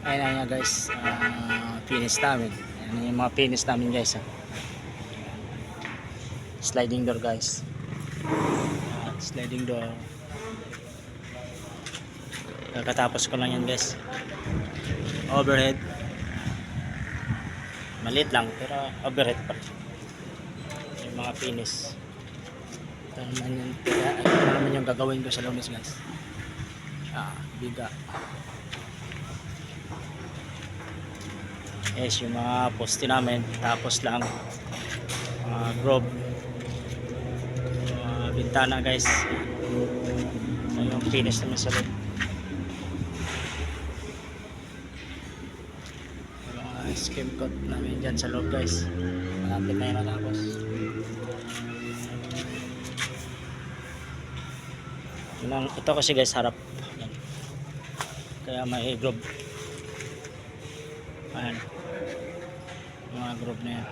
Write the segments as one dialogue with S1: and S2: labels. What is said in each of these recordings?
S1: Ayan nga guys, finish namin. Ayan yung mga finish namin guys. Sliding door guys. Sliding door. Kakatapos ko lang yan guys. Overhead. Maliit lang pero overhead pa rin. Yung mga finish. Ito naman yung gagawin ko sa Lunes guys. Biga. Yes, yung mga poste namin. Tapos lang grove. Bintana guys. Ito yung finish namin sa loob. Skim coat namin dyan sa loob guys. Malapit na yun natapos. Ito kasi guys harap yan. Kaya may groove. Ayan mga groove na yan.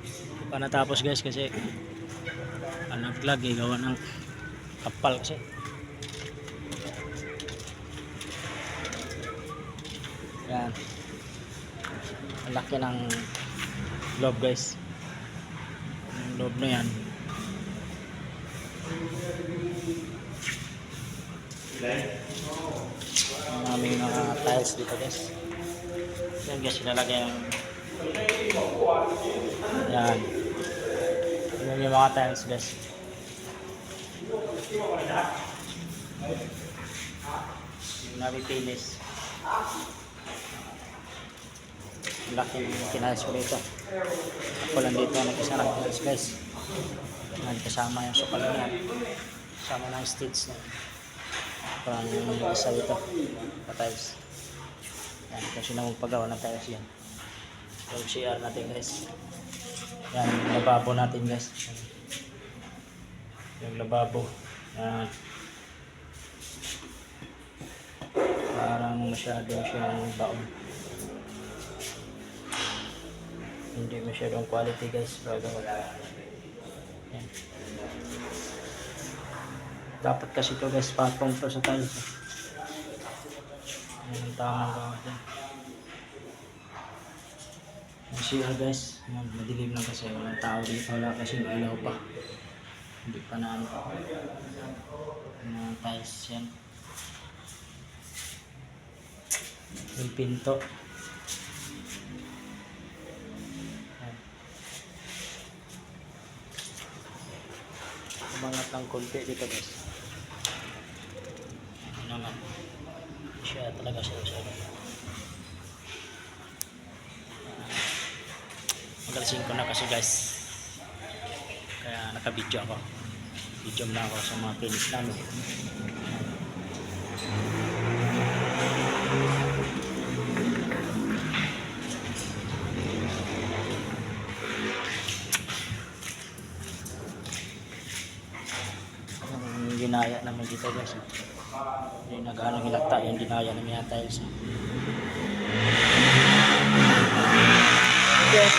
S1: Hindi pa natapos guys kasi naglag gawa ng kapal kasi. Yan. Ang laki ng loob guys. Yung loob na yan. Ang aming mga tiles dito guys. Yan guys, sinalagay yung yan. Yan yung mga tiles guys. Yung nabipilis. Laki ng tinayos ko dito. Ako lang dito nag-isa ng tiles guys. Kasama yung sukal niya. Kasama ng stitch na. Parang yung isa dito. Pa-tiles. Yan. Kasi na magpagawa ng tiles yan. Yung CR natin guys. Yan. Yung lababo natin guys. Yung lababo. Yan. Parang masyado siyang baon. Hindi masyadong quality guys. Yan. Dapat kasi ito guys patong to sa tiles. Yan ang tamang gawa dyan. Yung CR guys, yan, madilim lang kasi walang tao dito. Wala kasi ilaw pa. Hindi pa na tiles yan. Yung pinto. Umangat ng konti dito guys. Ano naman siya talaga siya. Magalasing ko na kasi guys. Kaya naka-video ako. Video na ako sa mga finish namin. Dinaya namin dito guys. Yung nag-ano hilata yung dinaya namin yung tiles. Yes.